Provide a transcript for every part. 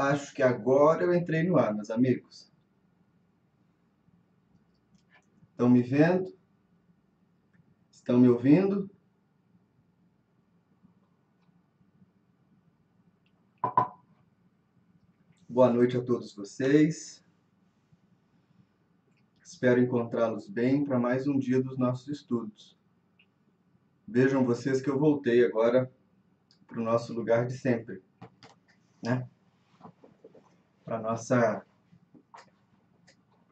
Acho que agora eu entrei no ar, meus amigos. Estão me vendo? Estão me ouvindo? Boa noite a todos vocês. Espero encontrá-los bem para mais um dia dos nossos estudos. Vejam vocês que eu voltei agora para o nosso lugar de sempre, né? Para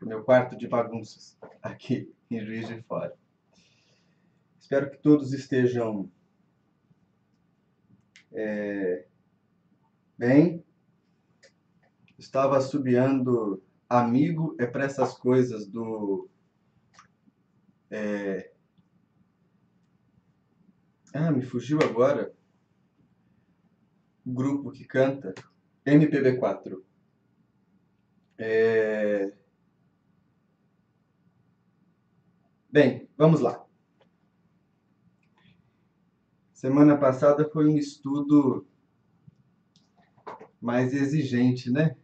o meu quarto de bagunças aqui em Juiz de Fora. Espero que todos estejam bem. Estava assobiando amigo é para essas coisas do... me fugiu agora. O grupo que canta MPB4. Bem, vamos lá. Semana passada foi um estudo mais exigente, né?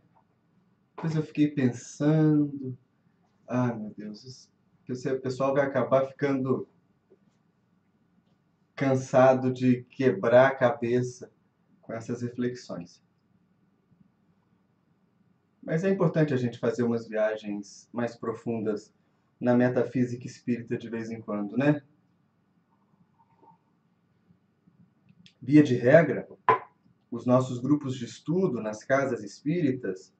Depois eu fiquei pensando... meu Deus, o pessoal vai acabar ficando cansado de quebrar a cabeça com essas reflexões. Mas é importante a gente fazer umas viagens mais profundas na metafísica espírita de vez em quando, né? Via de regra, os nossos grupos de estudo nas casas espíritas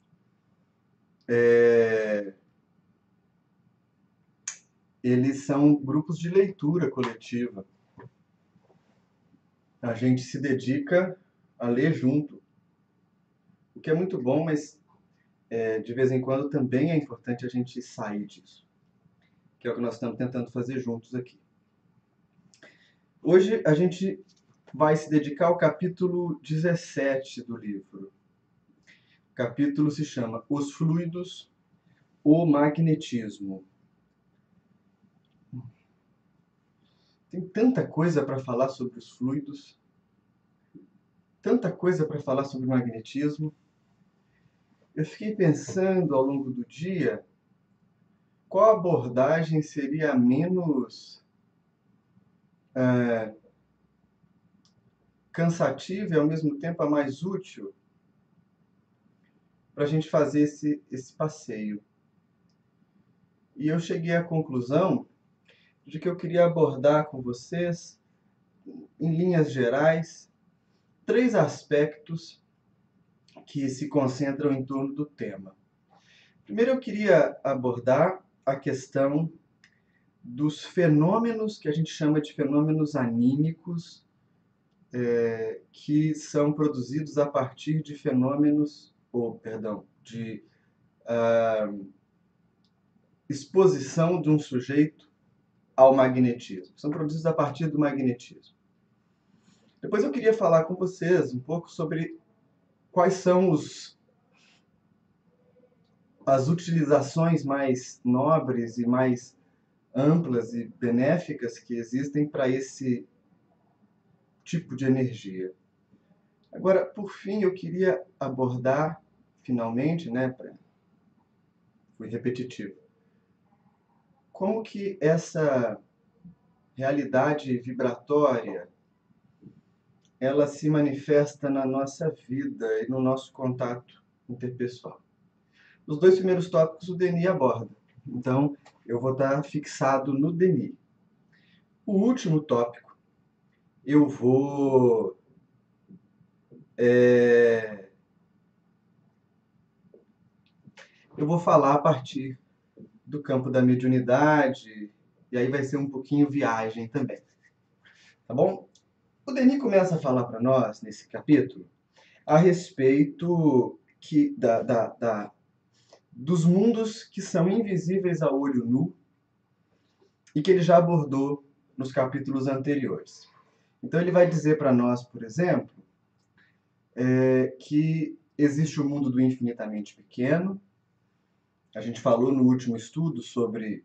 eles são grupos de leitura coletiva. A gente se dedica a ler junto, o que é muito bom, mas de vez em quando também é importante a gente sair disso, que é o que nós estamos tentando fazer juntos aqui. Hoje a gente vai se dedicar ao capítulo 17 do livro. O capítulo se chama Os Fluidos, o Magnetismo. Tem tanta coisa para falar sobre os fluidos, tanta coisa para falar sobre o magnetismo. Eu fiquei pensando ao longo do dia qual abordagem seria a menos cansativa e ao mesmo tempo a mais útil para a gente fazer esse passeio. E eu cheguei à conclusão de que eu queria abordar com vocês, em linhas gerais, 3 aspectos que se concentram em torno do tema. Primeiro, eu queria abordar a questão dos fenômenos que a gente chama de fenômenos anímicos, que são produzidos a partir de de exposição de um sujeito ao magnetismo. São produzidos a partir do magnetismo. Depois eu queria falar com vocês um pouco sobre quais são as utilizações mais nobres e mais amplas e benéficas que existem para esse tipo de energia. Agora, por fim, eu queria abordar, finalmente, fui repetitivo, como que essa realidade vibratória ela se manifesta na nossa vida e no nosso contato interpessoal. Os 2 primeiros tópicos o Denis aborda, então eu vou estar fixado no Denis. O último tópico eu vou falar a partir do campo da mediunidade, e aí vai ser um pouquinho viagem também. Tá bom? O Denis começa a falar para nós, nesse capítulo, a respeito dos mundos que são invisíveis a olho nu e que ele já abordou nos capítulos anteriores. Então ele vai dizer para nós, por exemplo, que existe o mundo do infinitamente pequeno. A gente falou no último estudo sobre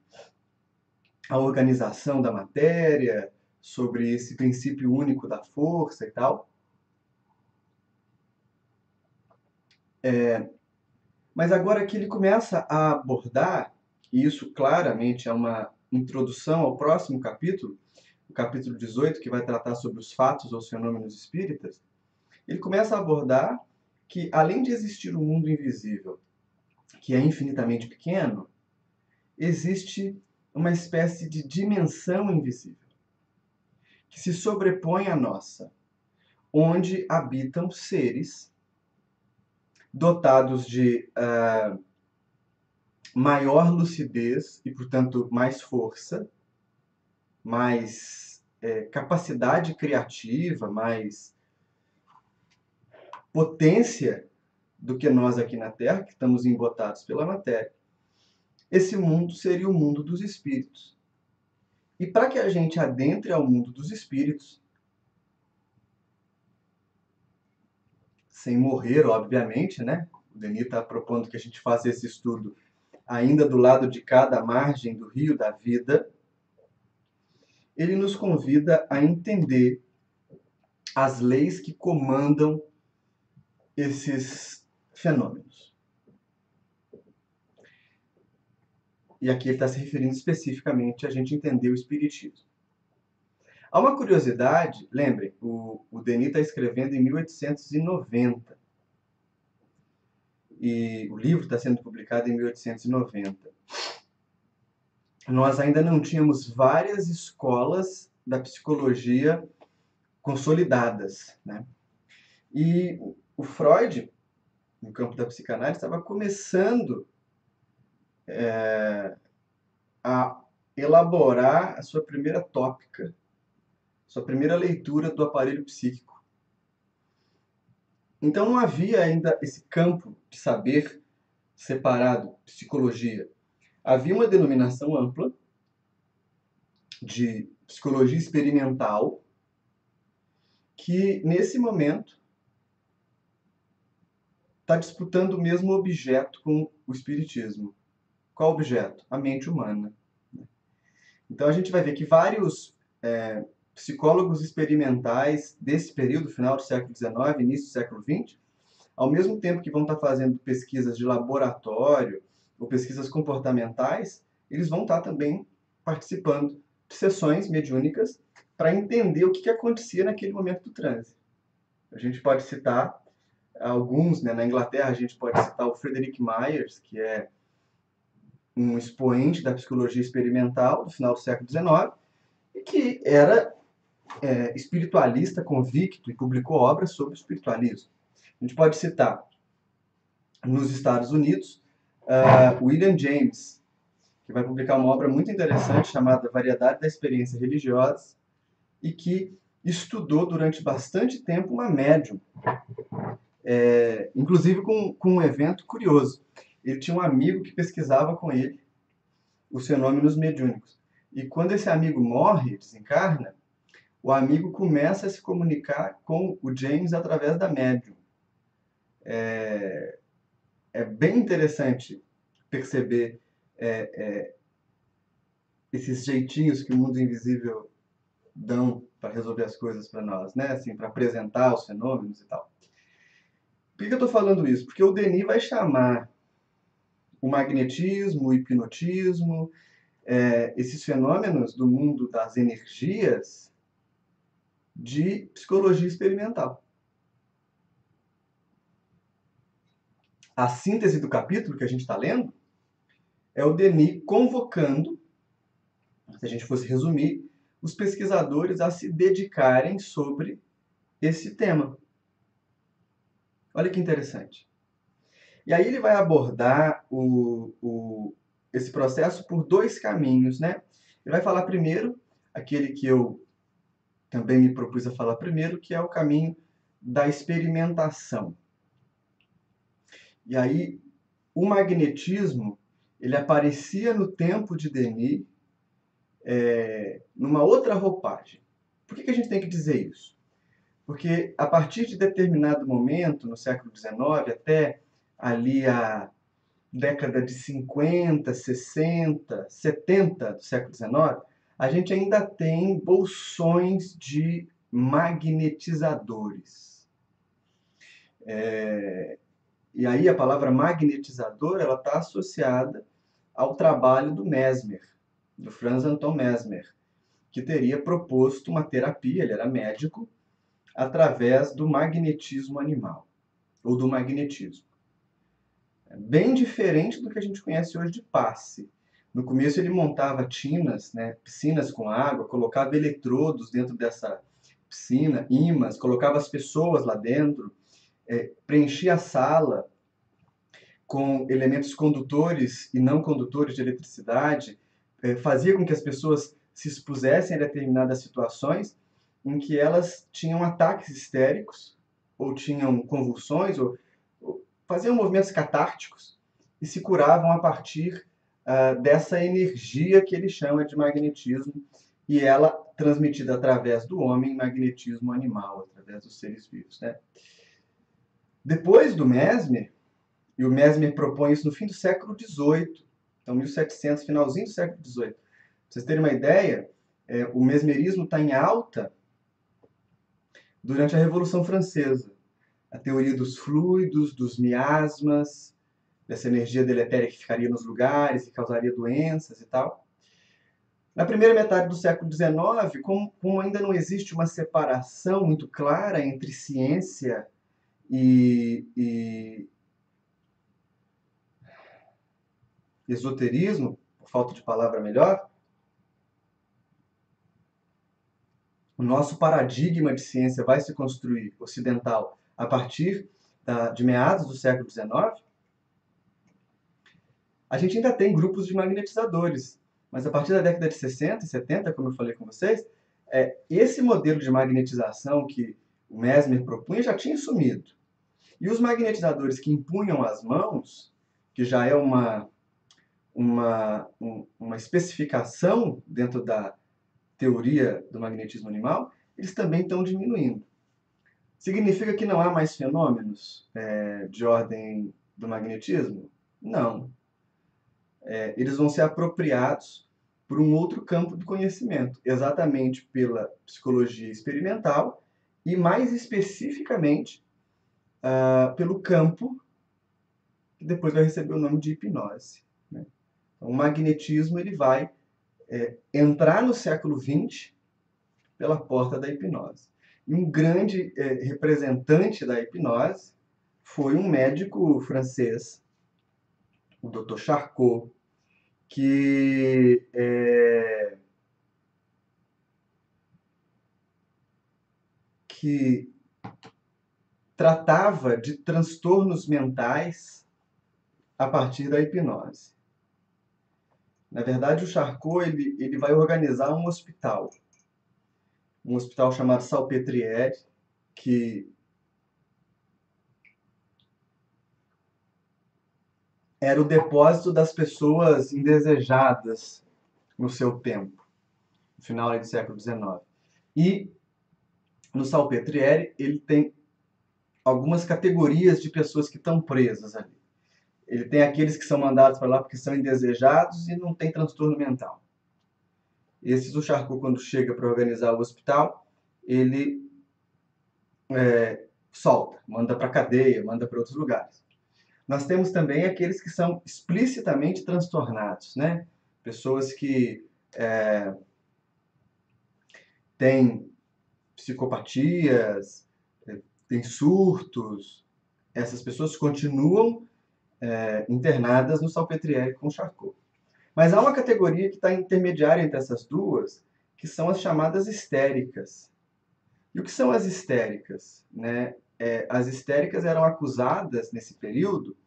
a organização da matéria, sobre esse princípio único da força e tal. Mas agora que ele começa a abordar, e isso claramente é uma introdução ao próximo capítulo, o capítulo 18, que vai tratar sobre os fatos ou fenômenos espíritas, ele começa a abordar que, além de existir um mundo invisível, que é infinitamente pequeno, existe uma espécie de dimensão invisível, que se sobrepõe à nossa, onde habitam seres dotados de maior lucidez e, portanto, mais força, mais capacidade criativa, mais potência do que nós aqui na Terra, que estamos embotados pela matéria. Esse mundo seria o mundo dos espíritos. E para que a gente adentre ao mundo dos espíritos, sem morrer, obviamente, né? O Denis está propondo que a gente faça esse estudo ainda do lado de cada margem do rio da vida. Ele nos convida a entender as leis que comandam esses fenômenos. E aqui ele está se referindo especificamente a gente entender o espiritismo. Há uma curiosidade, lembrem, o Denis está escrevendo em 1890. E o livro está sendo publicado em 1890. Nós ainda não tínhamos várias escolas da psicologia consolidadas, né? E o Freud, no campo da psicanálise, estava começando a elaborar a sua primeira tópica, sua primeira leitura do aparelho psíquico. Então não havia ainda esse campo de saber separado, psicologia. Havia uma denominação ampla de psicologia experimental que, nesse momento, está disputando o mesmo objeto com o espiritismo. Qual objeto? A mente humana. Então a gente vai ver que vários psicólogos experimentais desse período, final do século XIX, início do século XX, ao mesmo tempo que vão estar fazendo pesquisas de laboratório ou pesquisas comportamentais, eles vão estar também participando de sessões mediúnicas para entender o que acontecia naquele momento do transe. A gente pode citar alguns, né? Na Inglaterra a gente pode citar o Frederick Myers, que é um expoente da psicologia experimental do final do século XIX e que era espiritualista convicto e publicou obras sobre espiritualismo. A gente pode citar, nos Estados Unidos, William James, que vai publicar uma obra muito interessante chamada Variedade da Experiência Religiosa e que estudou durante bastante tempo uma médium, inclusive com um evento curioso. Ele tinha um amigo que pesquisava com ele os fenômenos mediúnicos. E quando esse amigo morre, desencarna, o amigo começa a se comunicar com o James através da médium. É bem interessante perceber esses jeitinhos que o mundo invisível dão para resolver as coisas para nós, né? Assim, para apresentar os fenômenos e tal. Por que eu estou falando isso? Porque o Denis vai chamar o magnetismo, o hipnotismo, esses fenômenos do mundo das energias de psicologia experimental. A síntese do capítulo que a gente está lendo é o Denis convocando, se a gente fosse resumir, os pesquisadores a se dedicarem sobre esse tema. Olha que interessante. E aí ele vai abordar esse processo por dois caminhos, né? Ele vai falar primeiro, aquele que eu também me propus a falar primeiro, que é o caminho da experimentação. E aí, o magnetismo, ele aparecia no tempo de Denis numa outra roupagem. Por que a gente tem que dizer isso? Porque a partir de determinado momento, no século XIX, até ali a década de 50, 60, 70 do século XIX, a gente ainda tem bolsões de magnetizadores. E aí a palavra magnetizador, ela está associada ao trabalho do Mesmer, do Franz Anton Mesmer, que teria proposto uma terapia, ele era médico, através do magnetismo animal, ou do magnetismo. É bem diferente do que a gente conhece hoje de passe. No começo ele montava tinas, né, piscinas com água, colocava eletrodos dentro dessa piscina, ímãs, colocava as pessoas lá dentro, preenchia a sala com elementos condutores e não condutores de eletricidade, fazia com que as pessoas se expusessem a determinadas situações em que elas tinham ataques histéricos, ou tinham convulsões, ou faziam movimentos catárticos e se curavam a partir dessa energia que ele chama de magnetismo, e ela transmitida através do homem, magnetismo animal, através dos seres vivos, né? Depois do Mesmer, e o Mesmer propõe isso no fim do século XVIII, então 1700, finalzinho do século XVIII. Para vocês terem uma ideia, o mesmerismo está em alta durante a Revolução Francesa. A teoria dos fluidos, dos miasmas, dessa energia deletéria que ficaria nos lugares e causaria doenças e tal. Na primeira metade do século XIX, como ainda não existe uma separação muito clara entre ciência e esoterismo, por falta de palavra melhor, o nosso paradigma de ciência vai se construir ocidental a partir de meados do século XIX, a gente ainda tem grupos de magnetizadores, mas a partir da década de 60 e 70, como eu falei com vocês, esse modelo de magnetização que o Mesmer propunha já tinha sumido. E os magnetizadores que impunham as mãos, que já é uma especificação dentro da teoria do magnetismo animal, eles também estão diminuindo. Significa que não há mais fenômenos de ordem do magnetismo? Não. Eles vão ser apropriados por um outro campo do conhecimento, exatamente pela psicologia experimental e, mais especificamente, pelo campo que depois vai receber o nome de hipnose, né? Então, o magnetismo ele vai entrar no século XX pela porta da hipnose. E um grande representante da hipnose foi um médico francês, o Dr. Charcot, que tratava de transtornos mentais a partir da hipnose. Na verdade, o Charcot ele vai organizar um hospital chamado Salpêtrière, que era o depósito das pessoas indesejadas no seu tempo, no final do século XIX. E no Salpêtrière ele tem algumas categorias de pessoas que estão presas ali. Ele tem aqueles que são mandados para lá porque são indesejados e não tem transtorno mental. Esses, o Charcot, quando chega para organizar o hospital, ele solta, manda para a cadeia, manda para outros lugares. Nós temos também aqueles que são explicitamente transtornados, né? Pessoas que têm psicopatias, têm surtos. Essas pessoas continuam internadas no Salpêtrière com Charcot. Mas há uma categoria que está intermediária entre essas duas, que são as chamadas histéricas. E o que são as histéricas? Né? As histéricas eram acusadas, nesse período,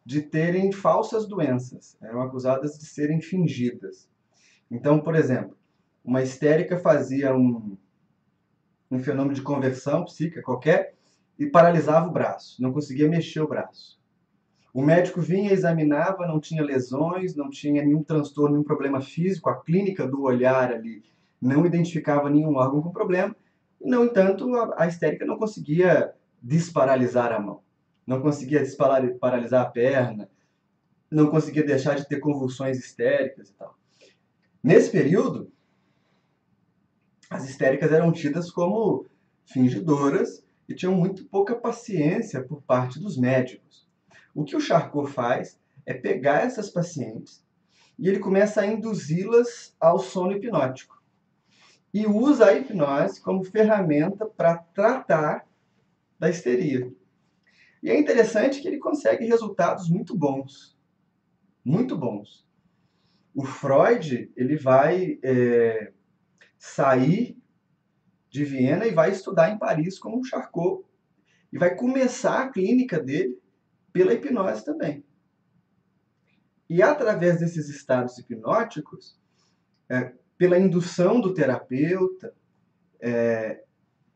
de terem falsas doenças. Eram acusadas de serem fingidas. Então, por exemplo, uma histérica fazia um fenômeno de conversão psíquica qualquer e paralisava o braço, não conseguia mexer o braço. O médico vinha, examinava, não tinha lesões, não tinha nenhum transtorno, nenhum problema físico, a clínica do olhar ali não identificava nenhum órgão com problema. No entanto, a histérica não conseguia desparalisar a mão, não conseguia desparalisar a perna, não conseguia deixar de ter convulsões histéricas e tal. Nesse período, as histéricas eram tidas como fingidoras e tinham muito pouca paciência por parte dos médicos. O que o Charcot faz é pegar essas pacientes e ele começa a induzi-las ao sono hipnótico. E usa a hipnose como ferramenta para tratar da histeria. E é interessante que ele consegue resultados muito bons. Muito bons. O Freud, ele vai sair de Viena e vai estudar em Paris com o Charcot. E vai começar a clínica dele pela hipnose também. E através desses estados hipnóticos, pela indução do terapeuta,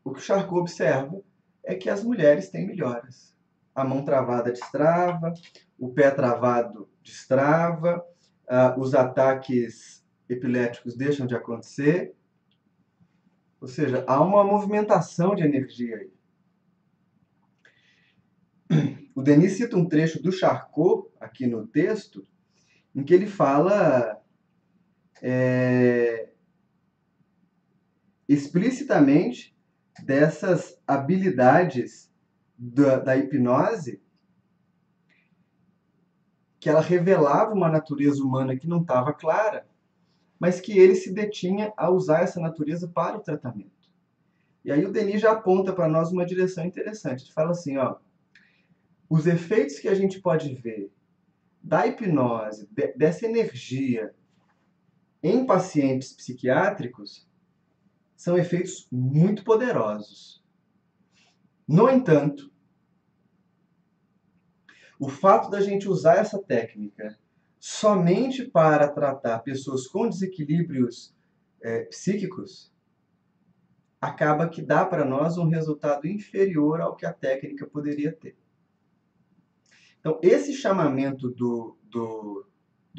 o que o Charcot observa é que as mulheres têm melhoras. A mão travada destrava, o pé travado destrava, os ataques epiléticos deixam de acontecer. Ou seja, há uma movimentação de energia aí. O Denis cita um trecho do Charcot, aqui no texto, em que ele fala explicitamente dessas habilidades da hipnose, que ela revelava uma natureza humana que não estava clara, mas que ele se detinha a usar essa natureza para o tratamento. E aí o Denis já aponta para nós uma direção interessante. Ele fala assim, ó, os efeitos que a gente pode ver da hipnose, dessa energia em pacientes psiquiátricos, são efeitos muito poderosos. No entanto, o fato da gente usar essa técnica somente para tratar pessoas com desequilíbrios psíquicos, acaba que dá para nós um resultado inferior ao que a técnica poderia ter. Então, esse chamamento do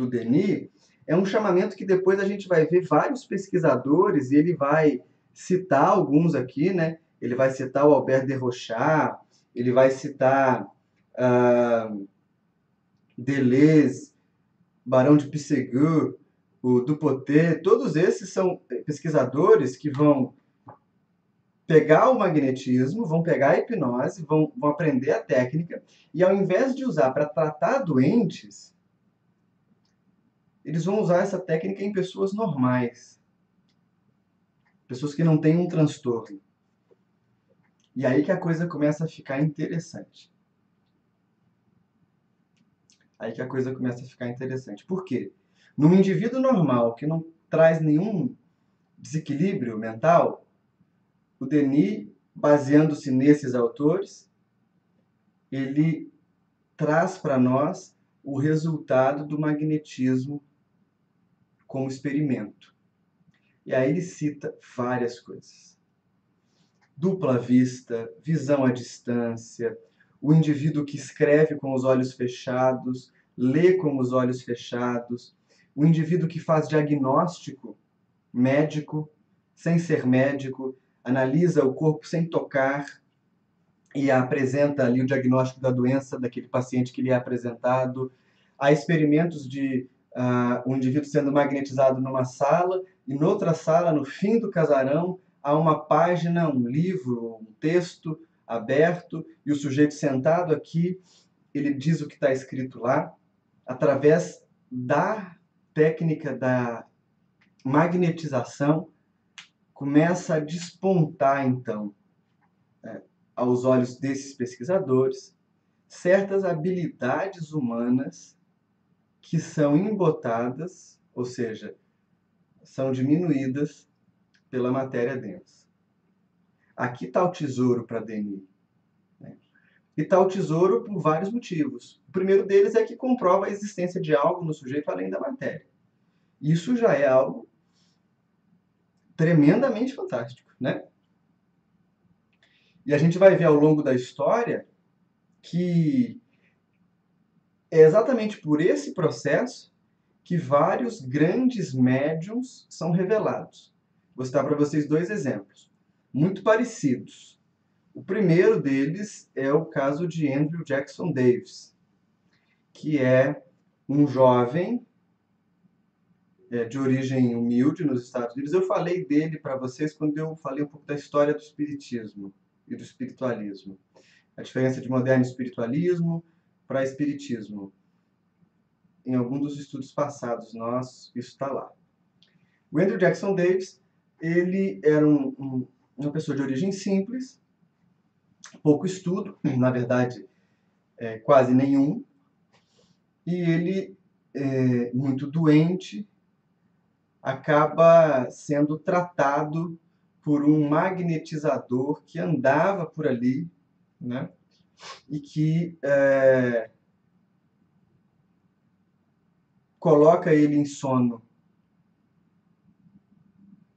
Denis é um chamamento que depois a gente vai ver vários pesquisadores, e ele vai citar alguns aqui, né? Ele vai citar o Albert de Rochat, ele vai citar Deleuze, Barão de Pissarro, o Dupotet, todos esses são pesquisadores que vão pegar o magnetismo, vão pegar a hipnose, vão aprender a técnica, e ao invés de usar para tratar doentes, eles vão usar essa técnica em pessoas normais, pessoas que não têm um transtorno. E aí que a coisa começa a ficar interessante. Por quê? Num indivíduo normal, que não traz nenhum desequilíbrio mental, o Denis, baseando-se nesses autores, ele traz para nós o resultado do magnetismo como experimento. E aí ele cita várias coisas. Dupla vista, visão à distância, o indivíduo que escreve com os olhos fechados, lê com os olhos fechados, o indivíduo que faz diagnóstico médico, sem ser médico, analisa o corpo sem tocar e apresenta ali o diagnóstico da doença daquele paciente que lhe é apresentado. Há experimentos de um indivíduo sendo magnetizado numa sala e noutra sala, no fim do casarão, há uma página, um livro, um texto aberto e o sujeito sentado aqui, ele diz o que está escrito lá, através da técnica da magnetização, começa a despontar, então, aos olhos desses pesquisadores, certas habilidades humanas que são embotadas, ou seja, são diminuídas pela matéria densa. Aqui está o tesouro para Denis. E está o tesouro por vários motivos. O primeiro deles é que comprova a existência de algo no sujeito além da matéria. Isso já é algo tremendamente fantástico, né? E a gente vai ver ao longo da história que é exatamente por esse processo que vários grandes médiums são revelados. Vou citar para vocês dois exemplos, muito parecidos. O primeiro deles é o caso de Andrew Jackson Davis, que é um jovem de origem humilde nos Estados Unidos. Eu falei dele para vocês quando eu falei um pouco da história do espiritismo e do espiritualismo. A diferença de moderno espiritualismo para espiritismo. Em algum dos estudos passados isso está lá. O Andrew Jackson Davis, ele era uma pessoa de origem simples, pouco estudo, na verdade, quase nenhum, e ele, muito doente, acaba sendo tratado por um magnetizador que andava por ali, né? E que coloca ele em sono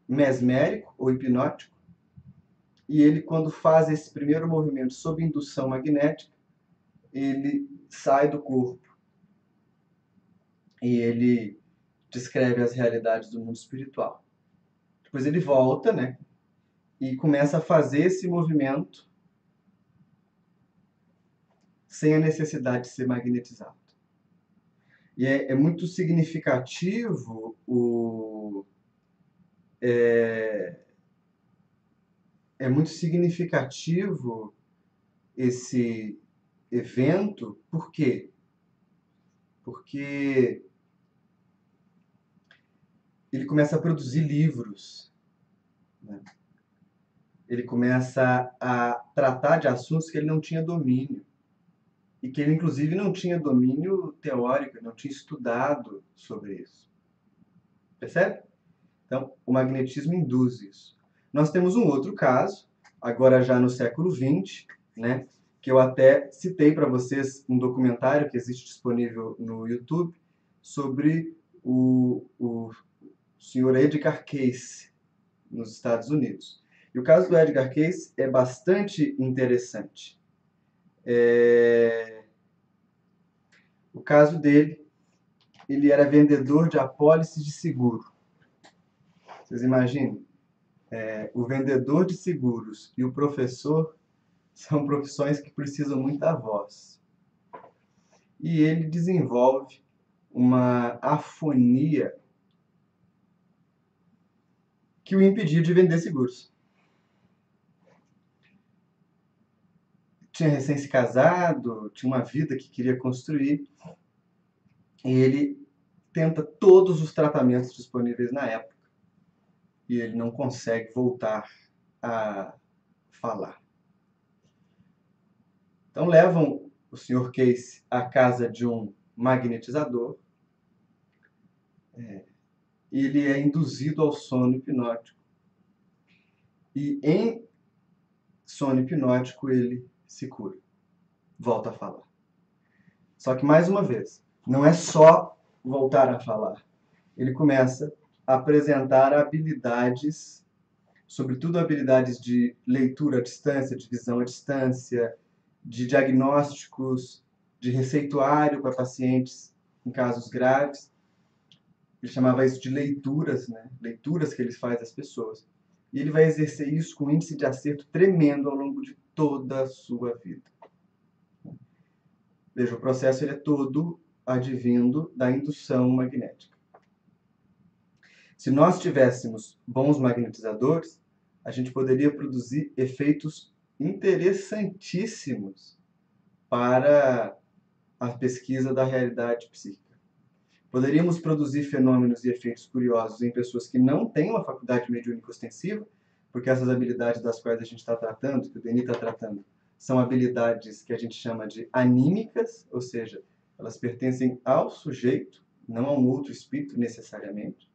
mesmérico ou hipnótico, e ele, quando faz esse primeiro movimento sob indução magnética, ele sai do corpo e ele descreve as realidades do mundo espiritual. Depois ele volta, né, e começa a fazer esse movimento sem a necessidade de ser magnetizado. E é muito significativo é muito significativo esse evento. Por quê? Porque ele começa a produzir livros, né? Ele começa a tratar de assuntos que ele não tinha domínio. E que ele, inclusive, não tinha domínio teórico, não tinha estudado sobre isso. Percebe? Então, o magnetismo induz isso. Nós temos um outro caso, agora já no século XX, né, que eu até citei para vocês um documentário que existe disponível no YouTube sobre o senhor Edgar Cayce, nos Estados Unidos. E o caso do Edgar Cayce é bastante interessante. O caso dele, ele era vendedor de apólices de seguro. Vocês imaginem? O vendedor de seguros e o professor são profissões que precisam muita voz. E ele desenvolve uma afonia que o impedia de vender seguros. Tinha recém se casado, tinha uma vida que queria construir, e ele tenta todos os tratamentos disponíveis na época, e ele não consegue voltar a falar. Então levam o Sr. Cayce à casa de um magnetizador, e ele é induzido ao sono hipnótico. E em sono hipnótico ele se cura, volta a falar. Só que, mais uma vez, não é só voltar a falar. Ele começa a apresentar habilidades, sobretudo habilidades de leitura à distância, de visão à distância, de diagnósticos, de receituário para pacientes em casos graves. Ele chamava isso de leituras, né? Leituras que ele faz às pessoas. E ele vai exercer isso com um índice de acerto tremendo ao longo de toda a sua vida. Veja, o processo ele é todo advindo da indução magnética. Se nós tivéssemos bons magnetizadores, a gente poderia produzir efeitos interessantíssimos para a pesquisa da realidade psíquica. Poderíamos produzir fenômenos e efeitos curiosos em pessoas que não têm uma faculdade mediúnica ostensiva, porque essas habilidades das quais a gente está tratando, que o Denis está tratando, são habilidades que a gente chama de anímicas, ou seja, elas pertencem ao sujeito, não a um outro espírito necessariamente.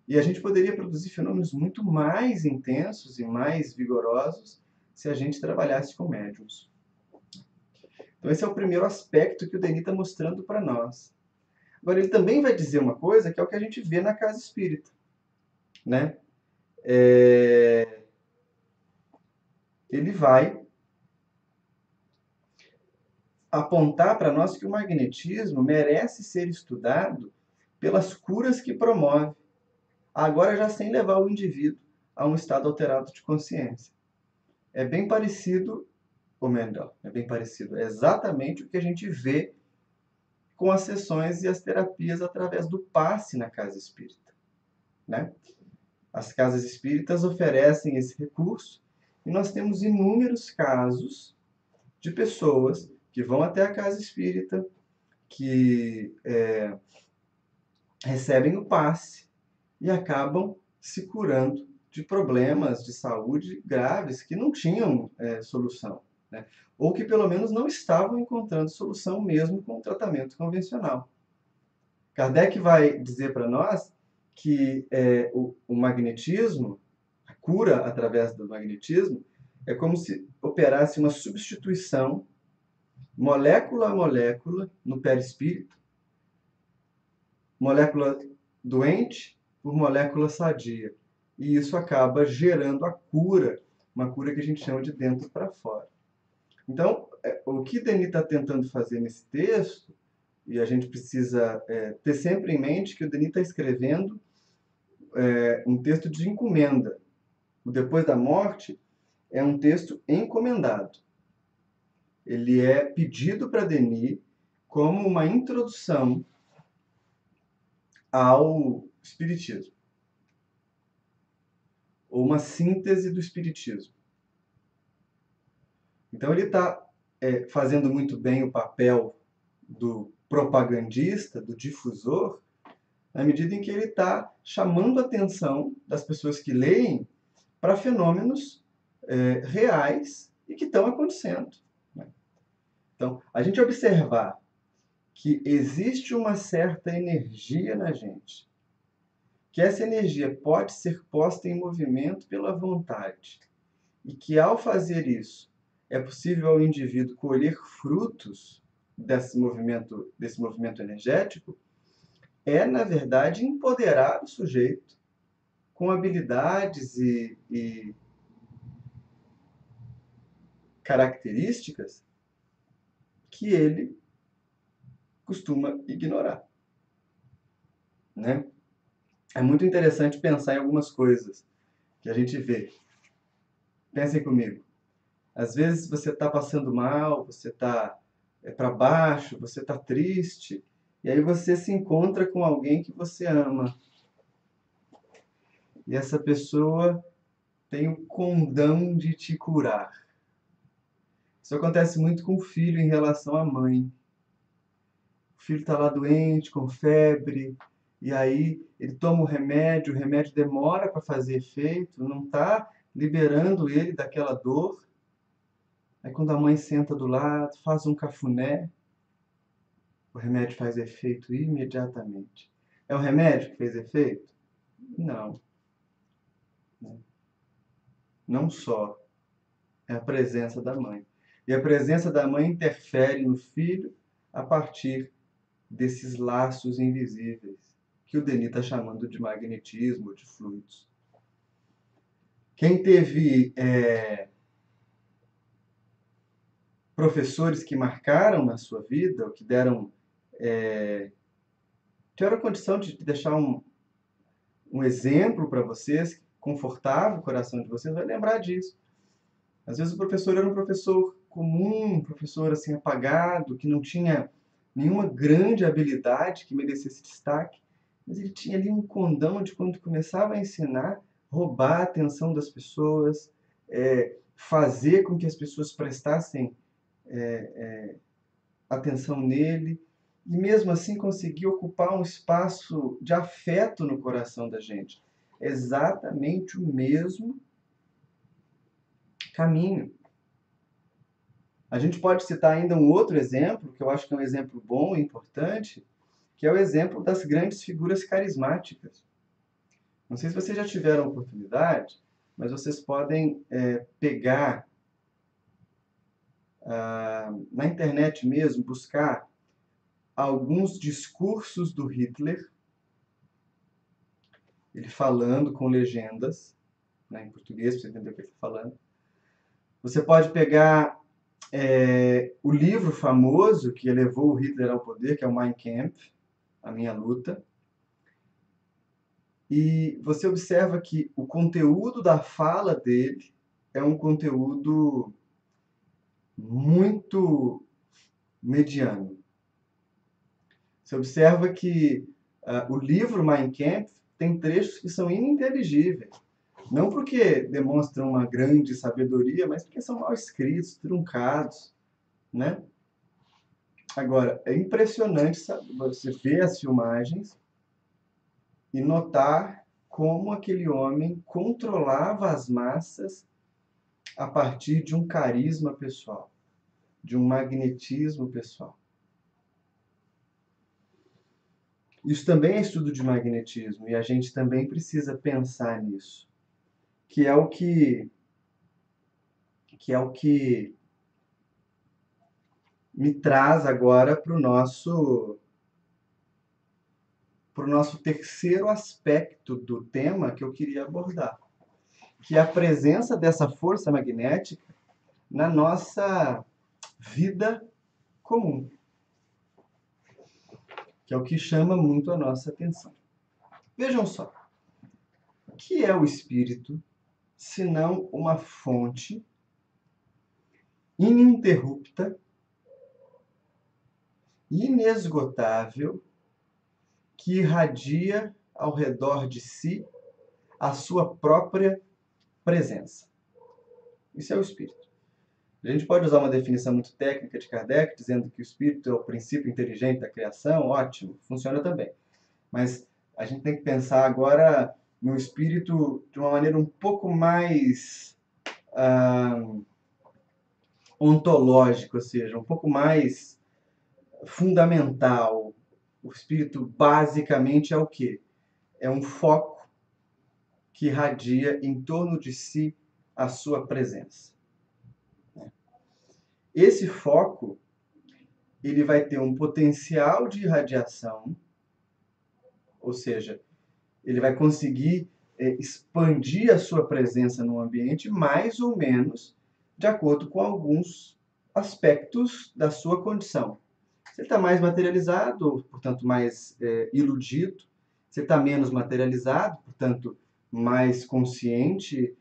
E a gente poderia produzir fenômenos muito mais intensos e mais vigorosos se a gente trabalhasse com médiums. Então esse é o primeiro aspecto que o Denis está mostrando para nós. Agora, ele também vai dizer uma coisa que é o que a gente vê na casa espírita, né? Ele vai apontar para nós que o magnetismo merece ser estudado pelas curas que promove, agora já sem levar o indivíduo a um estado alterado de consciência. É bem parecido, ou melhor, é bem parecido, é exatamente o que a gente vê com as sessões e as terapias através do passe na casa espírita, né? As casas espíritas oferecem esse recurso e nós temos inúmeros casos de pessoas que vão até a casa espírita, que recebem o passe e acabam se curando de problemas de saúde graves que não tinham solução, né? Ou que pelo menos não estavam encontrando solução mesmo com o tratamento convencional. Kardec vai dizer para nós que o magnetismo, a cura através do magnetismo, é como se operasse uma substituição molécula a molécula no perispírito, molécula doente por molécula sadia. E isso acaba gerando a cura, uma cura que a gente chama de dentro para fora. Então, o que Denis está tentando fazer nesse texto, e a gente precisa ter sempre em mente que o Denis está escrevendo um texto de encomenda. O Depois da Morte é um texto encomendado. Ele é pedido para Denis como uma introdução ao Espiritismo, ou uma síntese do Espiritismo. Então ele está fazendo muito bem o papel do propagandista, do difusor, na medida em que ele está chamando a atenção das pessoas que leem para fenômenos reais e que estão acontecendo. Então, a gente observar que existe uma certa energia na gente, que essa energia pode ser posta em movimento pela vontade, e que ao fazer isso é possível ao indivíduo colher frutos desse movimento energético, na verdade, empoderar o sujeito com habilidades e características que ele costuma ignorar, né? É muito interessante pensar em algumas coisas que a gente vê. Pensem comigo. Às vezes você está passando mal, você está para baixo, você está triste, e aí você se encontra com alguém que você ama. E essa pessoa tem o condão de te curar. Isso acontece muito com o filho em relação à mãe. O filho está lá doente, com febre, e aí ele toma o remédio demora para fazer efeito, não está liberando ele daquela dor. Aí quando a mãe senta do lado, faz um cafuné, o remédio faz efeito imediatamente. É o remédio que fez efeito? Não. Não só. É a presença da mãe. E a presença da mãe interfere no filho a partir desses laços invisíveis, que o Denis está chamando de magnetismo, de fluidos. Quem teve professores que marcaram na sua vida, ou que tiveram a condição de deixar um exemplo para vocês, que confortava o coração de vocês, vai lembrar disso. Às vezes o professor era um professor comum, um professor assim apagado, que não tinha nenhuma grande habilidade que merecesse destaque, mas ele tinha ali um condão de quando começava a ensinar, roubar a atenção das pessoas, fazer com que as pessoas prestassem atenção nele, e mesmo assim conseguir ocupar um espaço de afeto no coração da gente. Exatamente o mesmo caminho. A gente pode citar ainda um outro exemplo, que eu acho que é um exemplo bom e importante, que é o exemplo das grandes figuras carismáticas. Não sei se vocês já tiveram a oportunidade, mas vocês podem pegar na internet mesmo, buscar alguns discursos do Hitler, ele falando com legendas, né, em português, para você entender o que ele está falando. Você pode pegar o livro famoso que elevou o Hitler ao poder, que é o Mein Kampf, A Minha Luta. E você observa que o conteúdo da fala dele é um conteúdo muito mediano. Você observa que o livro Mein Kampf tem trechos que são ininteligíveis. Não porque demonstram uma grande sabedoria, mas porque são mal escritos, truncados, né? Agora, é impressionante você ver as filmagens e notar como aquele homem controlava as massas a partir de um carisma pessoal, de um magnetismo pessoal. Isso também é estudo de magnetismo e a gente também precisa pensar nisso, que é o que me traz agora para o nosso terceiro aspecto do tema que eu queria abordar, que é a presença dessa força magnética na nossa vida comum, que é o que chama muito a nossa atenção. Vejam só, o que é o espírito, senão uma fonte ininterrupta, inesgotável, que irradia ao redor de si a sua própria presença. Isso é o espírito. A gente pode usar uma definição muito técnica de Kardec, dizendo que o espírito é o princípio inteligente da criação, ótimo, funciona também. Mas a gente tem que pensar agora no espírito de uma maneira um pouco mais ontológica, ou seja, um pouco mais fundamental. O espírito basicamente é o quê? É um foco que irradia em torno de si a sua presença. Esse foco, ele vai ter um potencial de irradiação, ou seja, ele vai conseguir expandir a sua presença no ambiente mais ou menos de acordo com alguns aspectos da sua condição. Se ele está mais materializado, portanto mais iludido, se ele está menos materializado, portanto mais consciente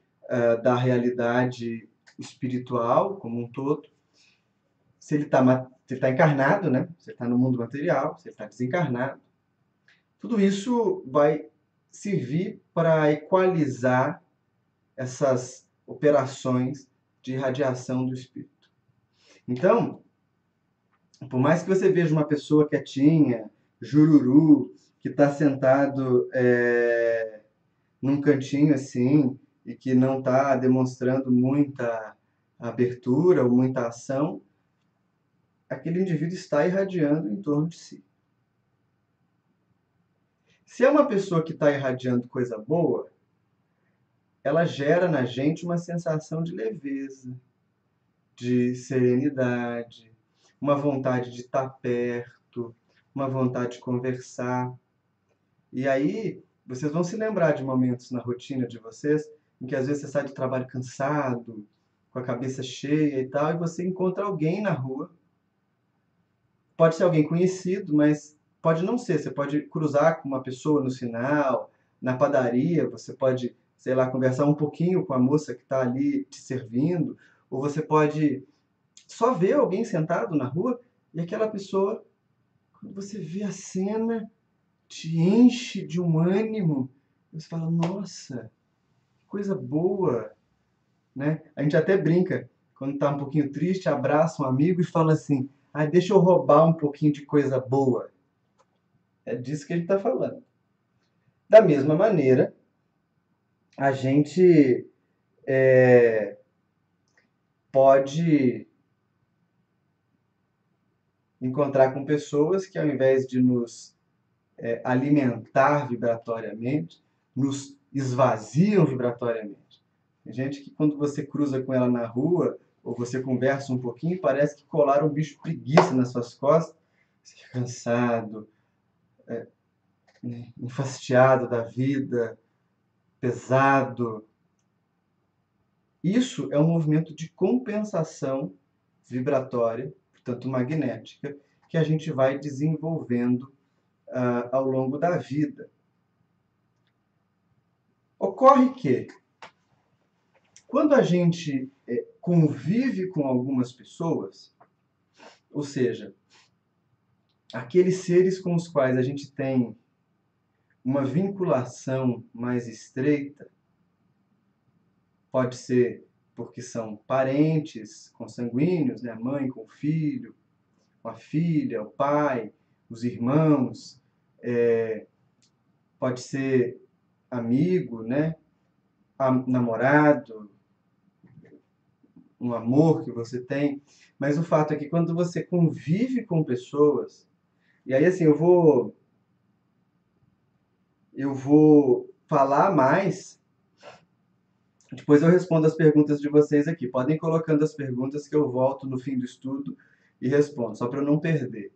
da realidade espiritual como um todo, se ele está encarnado, né? Se ele está no mundo material, se ele está desencarnado, tudo isso vai servir para equalizar essas operações de irradiação do espírito. Então, por mais que você veja uma pessoa quietinha, jururu, que está sentado num cantinho assim, e que não está demonstrando muita abertura ou muita ação, aquele indivíduo está irradiando em torno de si. Se é uma pessoa que está irradiando coisa boa, ela gera na gente uma sensação de leveza, de serenidade, uma vontade de estar perto, uma vontade de conversar. E aí, vocês vão se lembrar de momentos na rotina de vocês em que às vezes você sai do trabalho cansado, com a cabeça cheia e tal, e você encontra alguém na rua. Pode ser alguém conhecido, mas pode não ser. Você pode cruzar com uma pessoa no sinal, na padaria, você pode, sei lá, conversar um pouquinho com a moça que está ali te servindo, ou você pode só ver alguém sentado na rua e aquela pessoa, quando você vê a cena, te enche de um ânimo. Você fala, nossa, que coisa boa, né? A gente até brinca, quando está um pouquinho triste, abraça um amigo e fala assim, deixa eu roubar um pouquinho de coisa boa. É disso que ele está falando. Da mesma maneira, a gente pode encontrar com pessoas que, ao invés de nos alimentar vibratoriamente, nos esvaziam vibratoriamente. Tem gente que, quando você cruza com ela na rua, ou você conversa um pouquinho, parece que colaram um bicho preguiça nas suas costas, você fica cansado, enfastiado da vida, pesado. Isso é um movimento de compensação vibratória, portanto magnética, que a gente vai desenvolvendo ao longo da vida. Ocorre que, quando a gente convive com algumas pessoas, ou seja, aqueles seres com os quais a gente tem uma vinculação mais estreita, pode ser porque são parentes consanguíneos, né? Mãe com filho, com a filha, o pai, os irmãos, pode ser amigo, né? Namorado, um amor que você tem. Mas o fato é que quando você convive com pessoas, e aí assim, eu vou falar mais, depois eu respondo as perguntas de vocês aqui. Podem ir colocando as perguntas que eu volto no fim do estudo e respondo, só para eu não perder.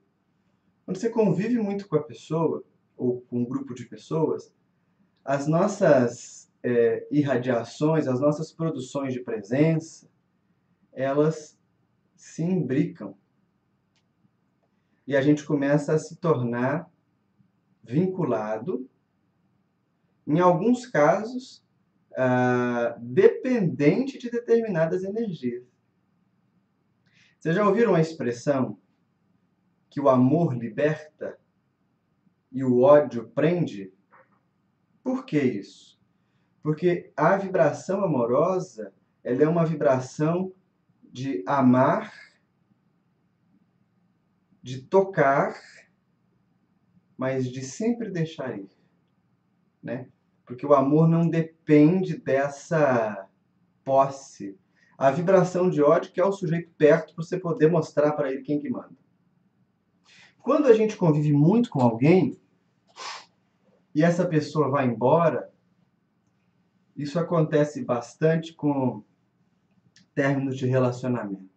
Quando você convive muito com a pessoa, ou com um grupo de pessoas, as nossas irradiações, as nossas produções de presença, elas se imbricam. E a gente começa a se tornar vinculado, em alguns casos, dependente de determinadas energias. Vocês já ouviram a expressão que o amor liberta e o ódio prende? Por que isso? Porque a vibração amorosa, ela é uma vibração de amar, de tocar, mas de sempre deixar ir, né? Porque o amor não depende dessa posse. A vibração de ódio que é o sujeito perto para você poder mostrar para ele quem que manda. Quando a gente convive muito com alguém e essa pessoa vai embora, isso acontece bastante com términos de relacionamento.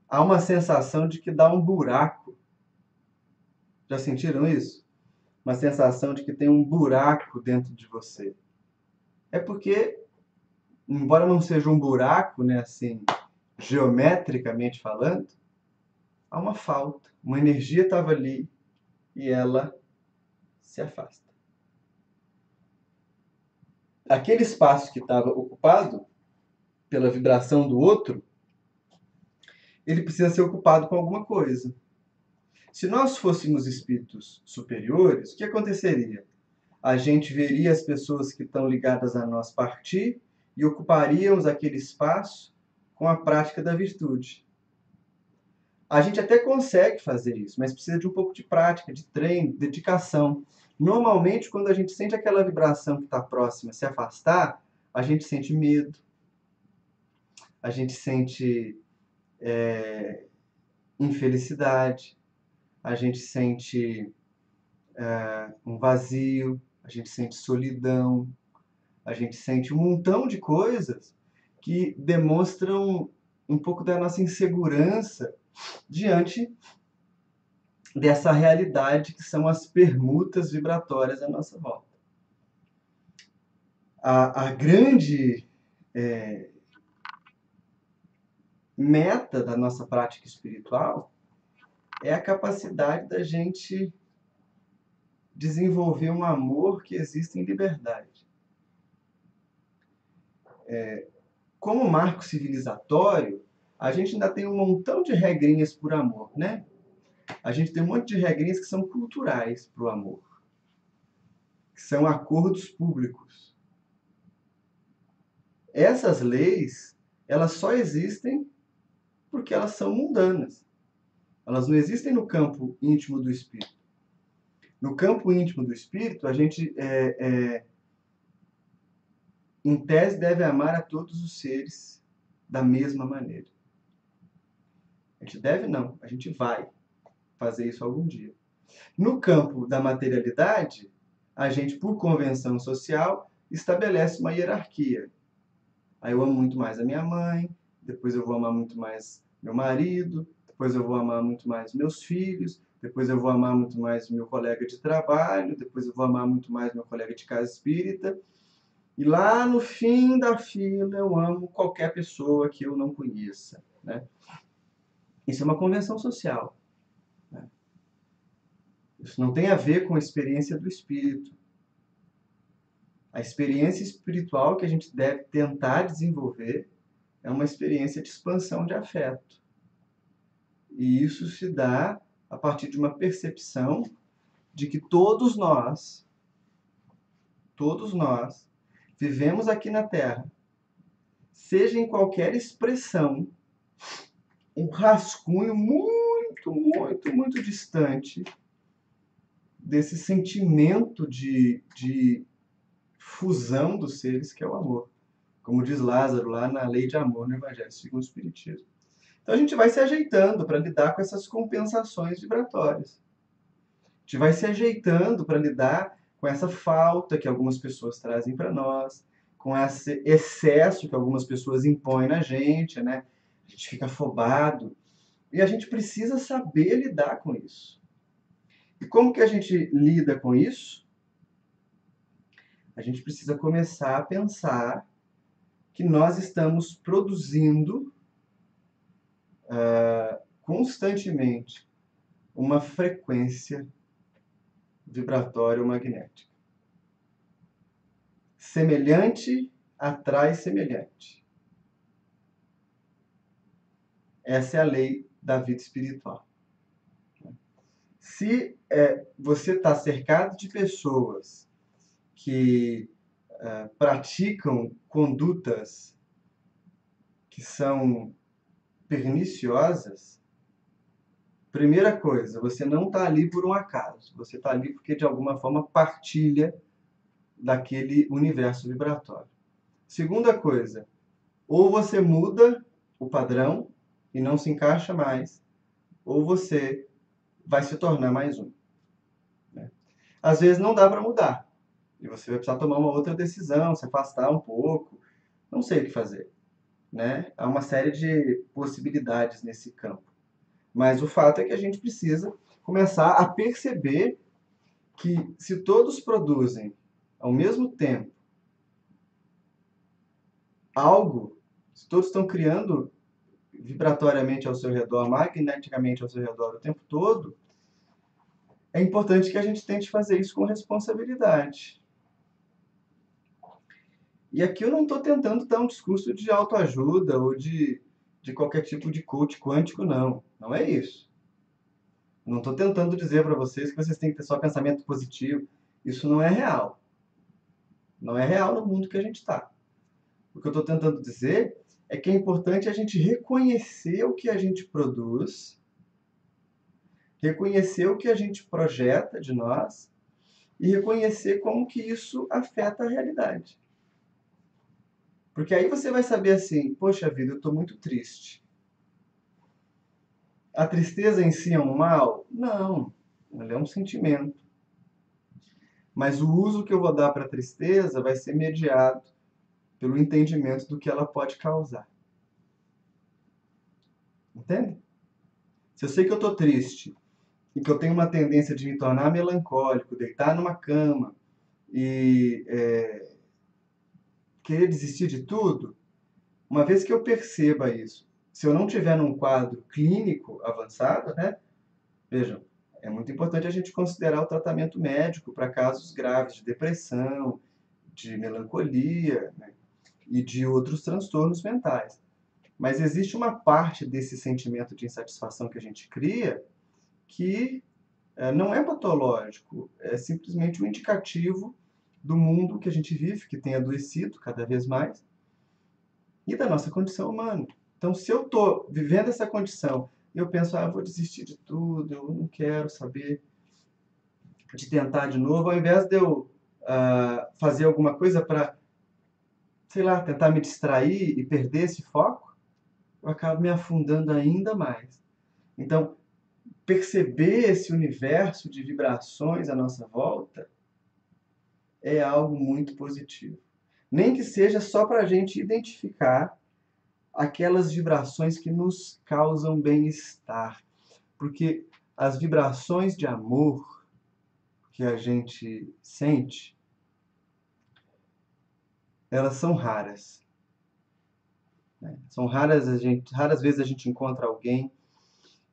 Há uma sensação de que dá um buraco. Já sentiram isso? Uma sensação de que tem um buraco dentro de você. É porque, embora não seja um buraco, né, assim, geometricamente falando, há uma falta. Uma energia estava ali e ela se afasta. Aquele espaço que estava ocupado pela vibração do outro, ele precisa ser ocupado com alguma coisa. Se nós fôssemos espíritos superiores, o que aconteceria? A gente veria as pessoas que estão ligadas a nós partir e ocuparíamos aquele espaço com a prática da virtude. A gente até consegue fazer isso, mas precisa de um pouco de prática, de treino, de dedicação. Normalmente, quando a gente sente aquela vibração que está próxima se afastar, a gente sente medo, a gente sente infelicidade, a gente sente um vazio, a gente sente solidão, a gente sente um montão de coisas que demonstram um pouco da nossa insegurança diante dessa realidade que são as permutas vibratórias à nossa volta. A grande meta da nossa prática espiritual é a capacidade da gente desenvolver um amor que existe em liberdade. Como marco civilizatório, a gente ainda tem um montão de regrinhas por amor, né? A gente tem um monte de regrinhas que são culturais para o amor, que são acordos públicos. Essas leis, elas só existem porque elas são mundanas. Elas não existem no campo íntimo do espírito. No campo íntimo do espírito, a gente, em tese, deve amar a todos os seres da mesma maneira. A gente deve não, a gente vai fazer isso algum dia. No campo da materialidade, a gente, por convenção social, estabelece uma hierarquia. Aí eu amo muito mais a minha mãe, depois eu vou amar muito mais meu marido, depois eu vou amar muito mais meus filhos, depois eu vou amar muito mais meu colega de trabalho, depois eu vou amar muito mais meu colega de casa espírita. E lá no fim da fila eu amo qualquer pessoa que eu não conheça, né? Isso é uma convenção social, né? Isso não tem a ver com a experiência do espírito. A experiência espiritual que a gente deve tentar desenvolver é uma experiência de expansão de afeto. E isso se dá a partir de uma percepção de que todos nós, vivemos aqui na Terra, seja em qualquer expressão, um rascunho muito distante desse sentimento de fusão dos seres que é o amor. Como diz Lázaro lá na Lei de Amor no Evangelho segundo o Espiritismo. Então a gente vai se ajeitando para lidar com essas compensações vibratórias. A gente vai se ajeitando para lidar com essa falta que algumas pessoas trazem para nós, com esse excesso que algumas pessoas impõem na gente, né? A gente fica afobado. E a gente precisa saber lidar com isso. E como que a gente lida com isso? A gente precisa começar a pensar que nós estamos produzindo constantemente uma frequência vibratória ou magnética. Semelhante atrai semelhante. Essa é a lei da vida espiritual. Se você está cercado de pessoas que praticam condutas que são perniciosas, primeira coisa, você não está ali por um acaso. Você está ali porque, de alguma forma, partilha daquele universo vibratório. Segunda coisa, ou você muda o padrão e não se encaixa mais, ou você vai se tornar mais um. Né? Às vezes não dá para mudar. E você vai precisar tomar uma outra decisão, se afastar um pouco. Não sei o que fazer. Né? Há uma série de possibilidades nesse campo. Mas o fato é que a gente precisa começar a perceber que se todos produzem ao mesmo tempo algo, se todos estão criando vibratoriamente ao seu redor, magneticamente ao seu redor o tempo todo, é importante que a gente tente fazer isso com responsabilidade. E aqui eu não estou tentando dar um discurso de autoajuda ou de qualquer tipo de coach quântico, não. Não é isso. Não estou tentando dizer para vocês que vocês têm que ter só pensamento positivo. Isso não é real. Não é real no mundo que a gente está. O que eu estou tentando dizer é que é importante a gente reconhecer o que a gente produz, reconhecer o que a gente projeta de nós e reconhecer como que isso afeta a realidade. Porque aí você vai saber assim, poxa vida, eu estou muito triste. A tristeza em si é um mal? Não, ela é um sentimento. Mas o uso que eu vou dar para a tristeza vai ser mediado pelo entendimento do que ela pode causar. Entende? Se eu sei que eu estou triste e que eu tenho uma tendência de me tornar melancólico, deitar numa cama e querer desistir de tudo, uma vez que eu perceba isso, se eu não tiver num quadro clínico avançado, né? Vejam, é muito importante a gente considerar o tratamento médico para casos graves de depressão, de melancolia, né? E de outros transtornos mentais. Mas existe uma parte desse sentimento de insatisfação que a gente cria que não é patológico, é simplesmente um indicativo do mundo que a gente vive, que tem adoecido cada vez mais, e da nossa condição humana. Então, se eu estou vivendo essa condição e eu penso, eu vou desistir de tudo, eu não quero saber de tentar de novo, ao invés de eu fazer alguma coisa para, sei lá, tentar me distrair e perder esse foco, eu acabo me afundando ainda mais. Então, perceber esse universo de vibrações à nossa volta é algo muito positivo. Nem que seja só para a gente identificar aquelas vibrações que nos causam bem-estar. Porque as vibrações de amor que a gente sente, elas são raras. Né? São raras, raras vezes a gente encontra alguém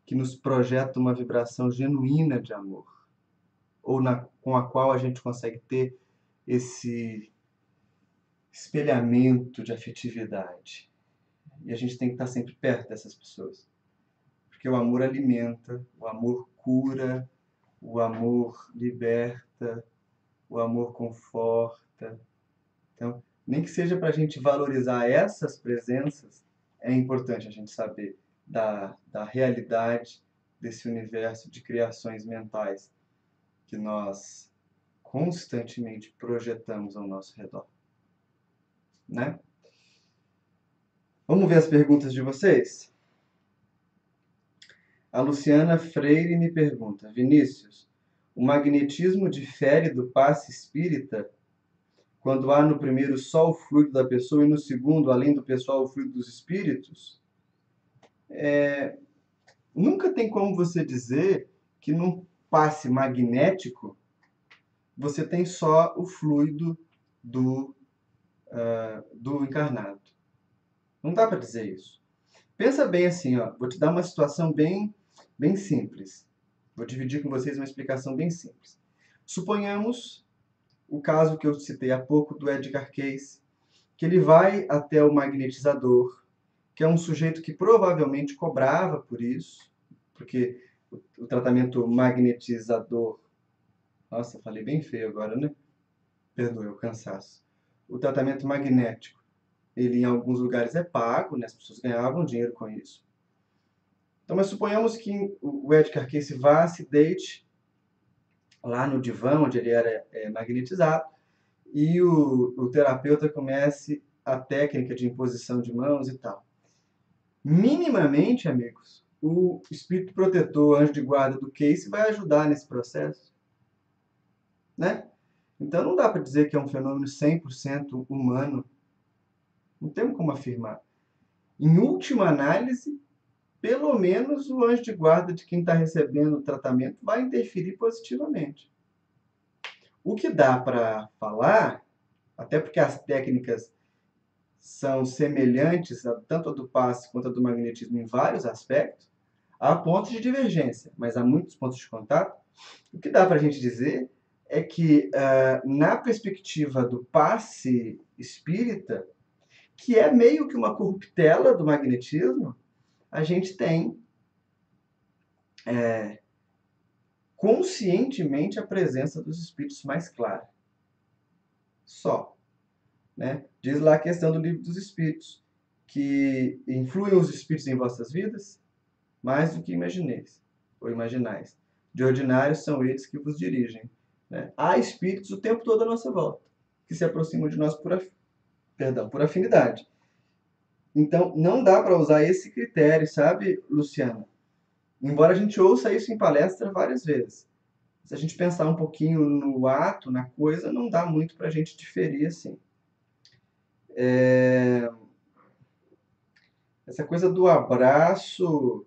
que nos projeta uma vibração genuína de amor, ou com a qual a gente consegue ter esse espelhamento de afetividade. E a gente tem que estar sempre perto dessas pessoas. Porque o amor alimenta, o amor cura, o amor liberta, o amor conforta. Então, nem que seja para a gente valorizar essas presenças, é importante a gente saber da realidade desse universo de criações mentais que nós constantemente projetamos ao nosso redor, né? Vamos ver as perguntas de vocês? A Luciana Freire me pergunta: Vinícius, o magnetismo difere do passe espírita quando há no primeiro só o fluido da pessoa e no segundo, além do pessoal, o fluido dos espíritos? Nunca tem como você dizer que num passe magnético você tem só o fluido do encarnado. Não dá para dizer isso. Pensa bem assim, ó, vou te dar uma situação bem simples. Vou dividir com vocês uma explicação bem simples. Suponhamos o caso que eu citei há pouco do Edgar Cayce, que ele vai até o magnetizador, que é um sujeito que provavelmente cobrava por isso, porque o tratamento magnetizador... Nossa, falei bem feio agora, né? Perdoe o cansaço. O tratamento magnético, ele em alguns lugares é pago, né? As pessoas ganhavam dinheiro com isso. Então, mas suponhamos que o Edgar Cayce vá, se deite lá no divã onde ele era magnetizado e o terapeuta comece a técnica de imposição de mãos e tal. Minimamente, amigos, o espírito protetor, anjo de guarda do Cayce vai ajudar nesse processo, né? Então não dá para dizer que é um fenômeno 100% humano. Não temos como afirmar. Em última análise, pelo menos o anjo de guarda de quem está recebendo o tratamento vai interferir positivamente. O que dá para falar, até porque as técnicas são semelhantes, tanto a do passe quanto a do magnetismo em vários aspectos, há pontos de divergência, mas há muitos pontos de contato. O que dá para a gente dizer é que, na perspectiva do passe espírita, que é meio que uma corruptela do magnetismo, a gente tem conscientemente a presença dos espíritos mais clara. Só. Né? Diz lá a questão do livro dos espíritos, que influem os espíritos em vossas vidas mais do que imagineis ou imaginais. De ordinário são eles que vos dirigem. Né? Há espíritos o tempo todo à nossa volta, que se aproximam de nós por afinidade. Então, não dá para usar esse critério, sabe, Luciana? Embora a gente ouça isso em palestra várias vezes. Se a gente pensar um pouquinho no ato, na coisa, não dá muito para a gente diferir assim. Essa coisa do abraço,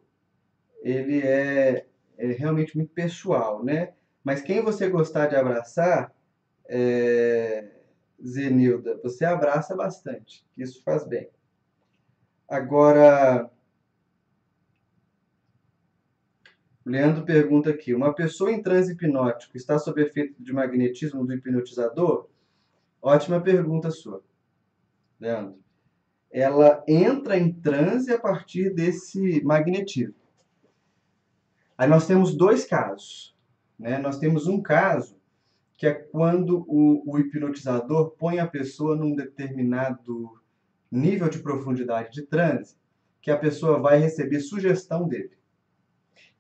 ele é realmente muito pessoal, né? Mas quem você gostar de abraçar, Zenilda, você abraça bastante, que isso faz bem. Agora, o Leandro pergunta aqui, uma pessoa em transe hipnótico está sob efeito de magnetismo do hipnotizador? Ótima pergunta sua, Leandro. Ela entra em transe a partir desse magnetismo. Aí nós temos dois casos. Né? Nós temos um caso que é quando o hipnotizador põe a pessoa num determinado nível de profundidade de transe, que a pessoa vai receber sugestão dele.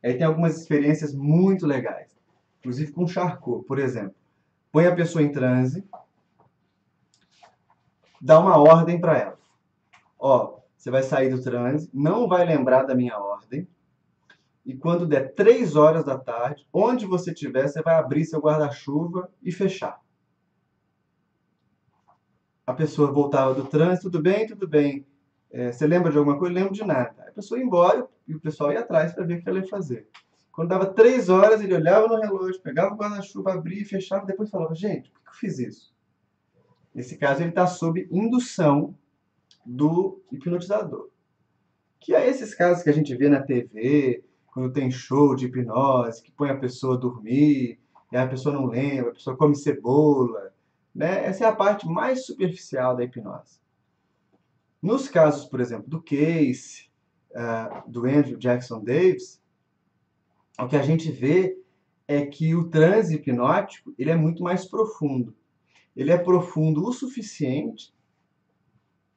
Aí tem algumas experiências muito legais, inclusive com Charcot, por exemplo. Põe a pessoa em transe, dá uma ordem para ela. Ó, você vai sair do transe, não vai lembrar da minha ordem, e quando der 3 horas da tarde, onde você estiver, você vai abrir seu guarda-chuva e fechar. A pessoa voltava do transe, tudo bem, tudo bem. Você lembra de alguma coisa? Lembro de nada. A pessoa ia embora e o pessoal ia atrás para ver o que ela ia fazer. Quando dava 3 horas, ele olhava no relógio, pegava o guarda-chuva, abria e fechava, depois falava, gente, por que eu fiz isso? Nesse caso, ele está sob indução do hipnotizador. Que é esses casos que a gente vê na TV, quando tem show de hipnose, que põe a pessoa a dormir, e a pessoa não lembra, a pessoa come cebola. Né? Essa é a parte mais superficial da hipnose. Nos casos, por exemplo, do Cayce, do Andrew Jackson Davis, o que a gente vê é que o transe hipnótico ele é muito mais profundo. Ele é profundo o suficiente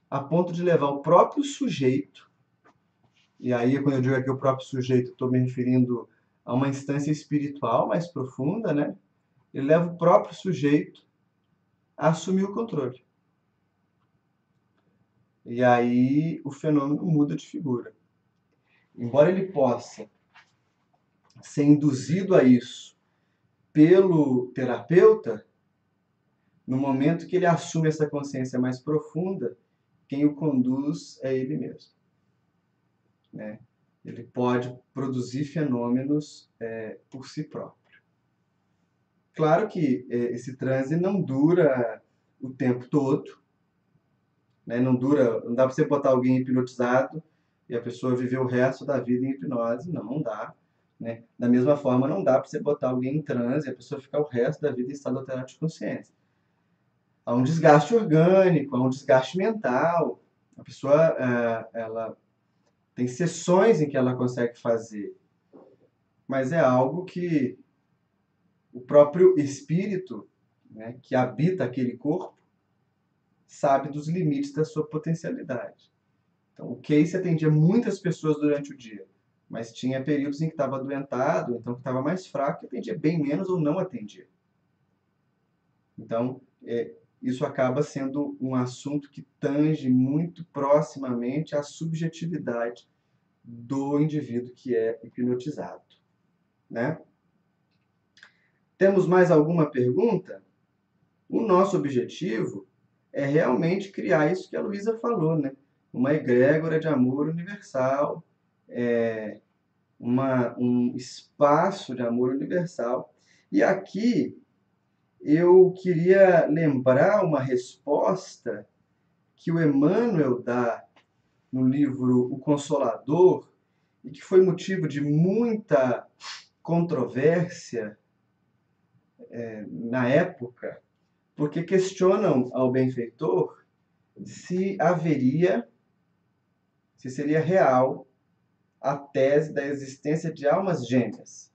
a ponto de levar o próprio sujeito E aí, quando eu digo aqui o próprio sujeito, estou me referindo a uma instância espiritual mais profunda, né? Ele leva o próprio sujeito a assumir o controle. E aí o fenômeno muda de figura. Embora ele possa ser induzido a isso pelo terapeuta, no momento que ele assume essa consciência mais profunda, quem o conduz é ele mesmo, né? Ele pode produzir fenômenos por si próprio. Claro que esse transe não dura o tempo todo, né? Não dá para você botar alguém hipnotizado e a pessoa viver o resto da vida em hipnose. Não, não dá. Né? Da mesma forma, não dá para você botar alguém em transe e a pessoa ficar o resto da vida em estado alterado de consciência. Há um desgaste orgânico, há um desgaste mental. A pessoa ela tem sessões em que ela consegue fazer, mas é algo que o próprio espírito, né, que habita aquele corpo, sabe dos limites da sua potencialidade. Então, o Casey atendia muitas pessoas durante o dia, mas tinha períodos em que estava adoentado, então que estava mais fraco, e atendia bem menos ou não atendia. Então, isso acaba sendo um assunto que tange muito proximamente a subjetividade do indivíduo que é hipnotizado, né? Temos mais alguma pergunta? O nosso objetivo é realmente criar isso que a Luísa falou, né? Uma egrégora de amor universal, um espaço de amor universal. E aqui eu queria lembrar uma resposta que o Emmanuel dá no livro O Consolador, e que foi motivo de muita controvérsia na época, porque questionam ao benfeitor se seria real a tese da existência de almas gêmeas.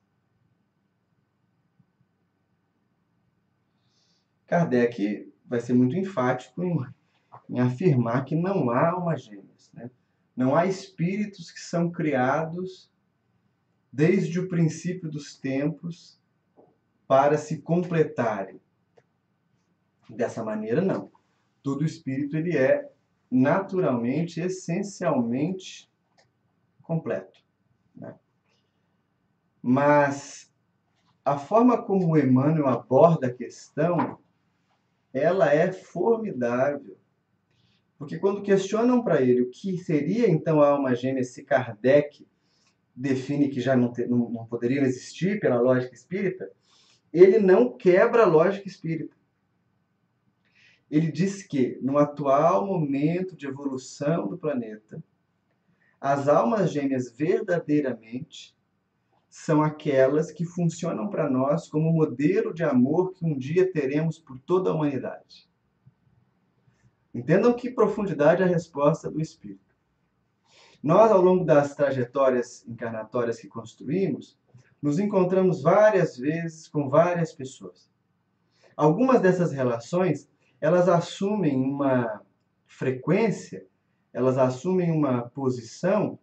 Kardec vai ser muito enfático em afirmar que não há almas gêmeas, né? Não há espíritos que são criados desde o princípio dos tempos para se completarem. Dessa maneira, não. Todo espírito ele é naturalmente, essencialmente completo, né? Mas a forma como o Emmanuel aborda a questão, ela é formidável. Porque quando questionam para ele o que seria então a alma gêmea se Kardec define que já não poderiam existir pela lógica espírita, ele não quebra a lógica espírita. Ele diz que, no atual momento de evolução do planeta, as almas gêmeas verdadeiramente são aquelas que funcionam para nós como modelo de amor que um dia teremos por toda a humanidade. Entendam que profundidade é a resposta do Espírito. Nós, ao longo das trajetórias encarnatórias que construímos, nos encontramos várias vezes com várias pessoas. Algumas dessas relações, elas assumem uma frequência, elas assumem uma posição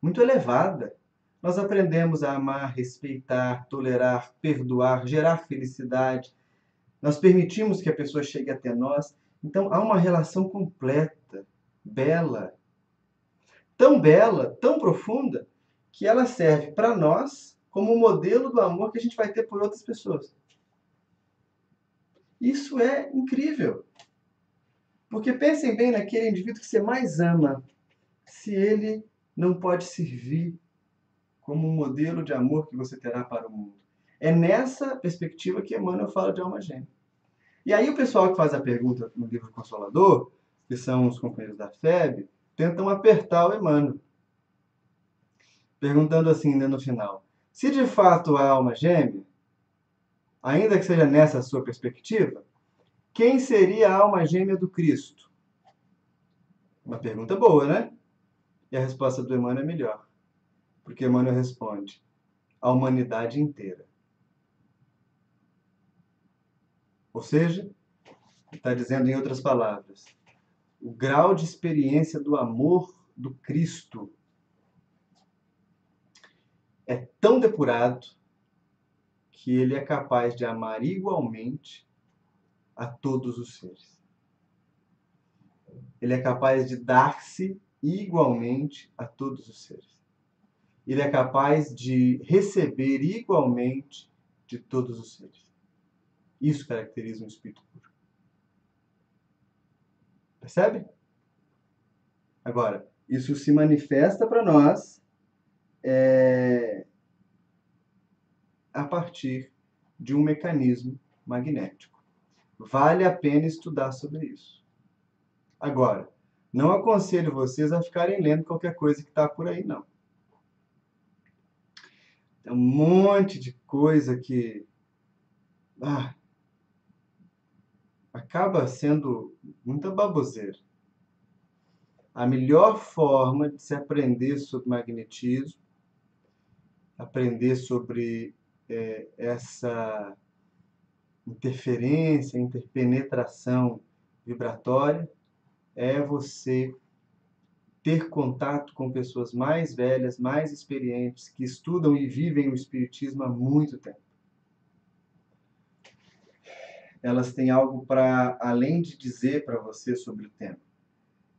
muito elevada. Nós aprendemos a amar, respeitar, tolerar, perdoar, gerar felicidade. Nós permitimos que a pessoa chegue até nós. Então, há uma relação completa, bela, tão profunda, que ela serve para nós como um modelo do amor que a gente vai ter por outras pessoas. Isso é incrível. Porque pensem bem naquele indivíduo que você mais ama, se ele não pode servir como um modelo de amor que você terá para o mundo. É nessa perspectiva que Emmanuel fala de alma gêmea. E aí o pessoal que faz a pergunta no livro Consolador, que são os companheiros da FEB, tentam apertar o Emmanuel, perguntando assim, né, no final, se de fato há alma gêmea, ainda que seja nessa sua perspectiva, quem seria a alma gêmea do Cristo? Uma pergunta boa, né? E a resposta do Emmanuel é melhor, porque Emmanuel responde, a humanidade inteira. Ou seja, está dizendo em outras palavras, o grau de experiência do amor do Cristo é tão depurado que ele é capaz de amar igualmente a todos os seres. Ele é capaz de dar-se igualmente a todos os seres. Ele é capaz de receber igualmente de todos os seres. Isso caracteriza um espírito puro. Percebe? Agora, isso se manifesta para nós a partir de um mecanismo magnético. Vale a pena estudar sobre isso. Agora, não aconselho vocês a ficarem lendo qualquer coisa que está por aí, não. Tem um monte de coisa que acaba sendo muita baboseira. A melhor forma de se aprender sobre magnetismo, aprender sobre essa interferência, interpenetração vibratória, é você ter contato com pessoas mais velhas, mais experientes, que estudam e vivem o espiritismo há muito tempo. Elas têm algo para, além de dizer para você sobre o tema,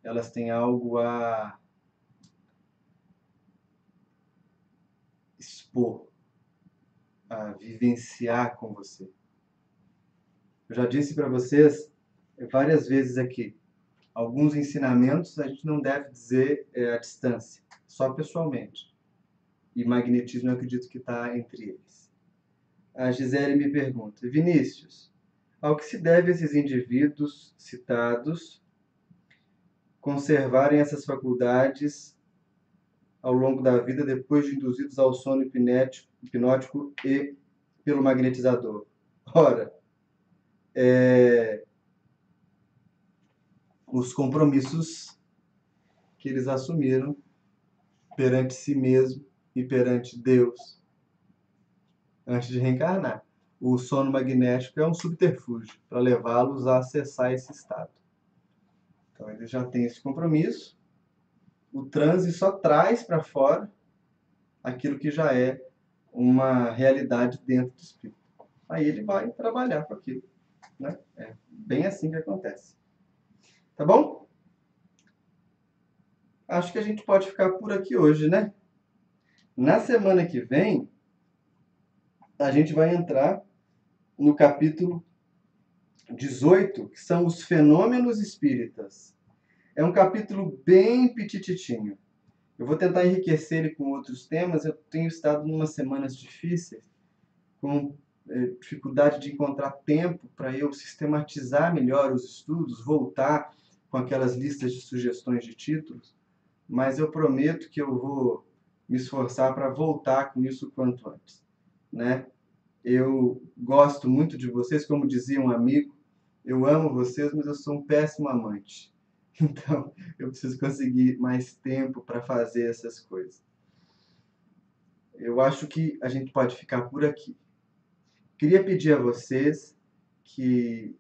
elas têm algo a expor, a vivenciar com você. Eu já disse para vocês várias vezes aqui, alguns ensinamentos a gente não deve dizer à distância, só pessoalmente. E magnetismo eu acredito que está entre eles. A Gisele me pergunta, Vinícius, ao que se deve esses indivíduos citados conservarem essas faculdades ao longo da vida depois de induzidos ao sono hipnótico e pelo magnetizador? Ora, os compromissos que eles assumiram perante si mesmo e perante Deus antes de reencarnar. O sono magnético é um subterfúgio para levá-los a acessar esse estado. Então, eles já têm esse compromisso. O transe só traz para fora aquilo que já é uma realidade dentro do espírito. Aí ele vai trabalhar com aquilo. Né? É bem assim que acontece. Tá bom? Acho que a gente pode ficar por aqui hoje, né? Na semana que vem, a gente vai entrar no capítulo 18, que são os fenômenos espíritas. É um capítulo bem petititinho. Eu vou tentar enriquecer ele com outros temas. Eu tenho estado em umas semanas difíceis, com dificuldade de encontrar tempo para eu sistematizar melhor os estudos, voltar com aquelas listas de sugestões de títulos, mas eu prometo que eu vou me esforçar para voltar com isso o quanto antes, né? Eu gosto muito de vocês, como dizia um amigo, eu amo vocês, mas eu sou um péssimo amante. Então, eu preciso conseguir mais tempo para fazer essas coisas. Eu acho que a gente pode ficar por aqui. Queria pedir a vocês que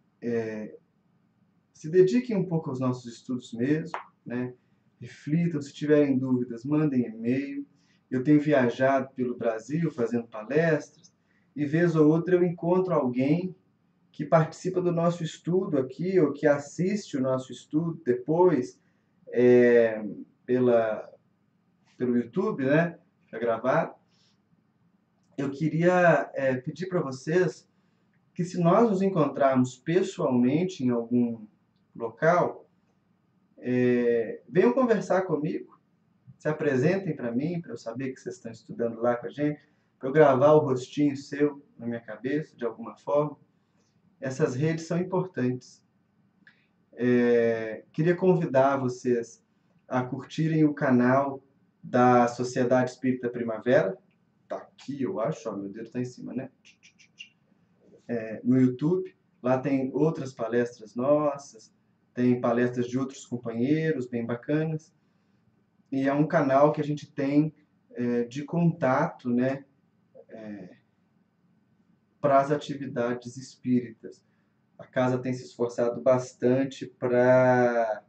se dediquem um pouco aos nossos estudos mesmo, né? Reflitam, se tiverem dúvidas, mandem e-mail. Eu tenho viajado pelo Brasil fazendo palestras e vez ou outra eu encontro alguém que participa do nosso estudo aqui ou que assiste o nosso estudo depois pelo YouTube, né? Fica gravado. Eu queria pedir para vocês que se nós nos encontrarmos pessoalmente em algum local, venham conversar comigo, se apresentem para mim, para eu saber que vocês estão estudando lá com a gente, para eu gravar o rostinho seu na minha cabeça, de alguma forma. Essas redes são importantes. Queria convidar vocês a curtirem o canal da Sociedade Espírita Primavera. Tá aqui, eu acho, ó, meu dedo está em cima, né? No YouTube. Lá tem outras palestras nossas, tem palestras de outros companheiros bem bacanas. E é um canal que a gente tem de contato, né, para as atividades espíritas. A casa tem se esforçado bastante para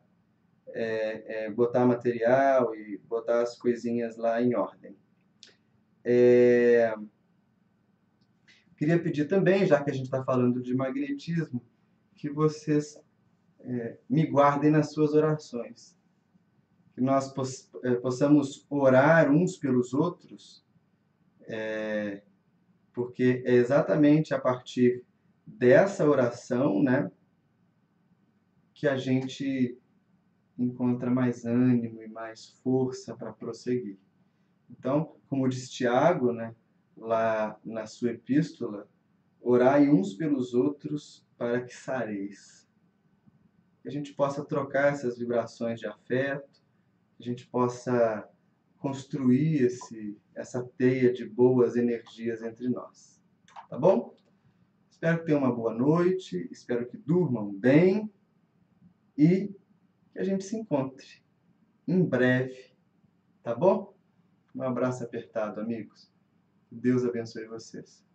botar material e botar as coisinhas lá em ordem. Queria pedir também, já que a gente está falando de magnetismo, que vocês me guardem nas suas orações. Que nós possamos orar uns pelos outros, porque é exatamente a partir dessa oração, né, que a gente encontra mais ânimo e mais força para prosseguir. Então, como diz Tiago, né, lá na sua epístola, orai uns pelos outros para que sareis. Que a gente possa trocar essas vibrações de afeto, que a gente possa construir essa teia de boas energias entre nós. Tá bom? Espero que tenham uma boa noite, espero que durmam bem e que a gente se encontre em breve. Tá bom? Um abraço apertado, amigos. Deus abençoe vocês.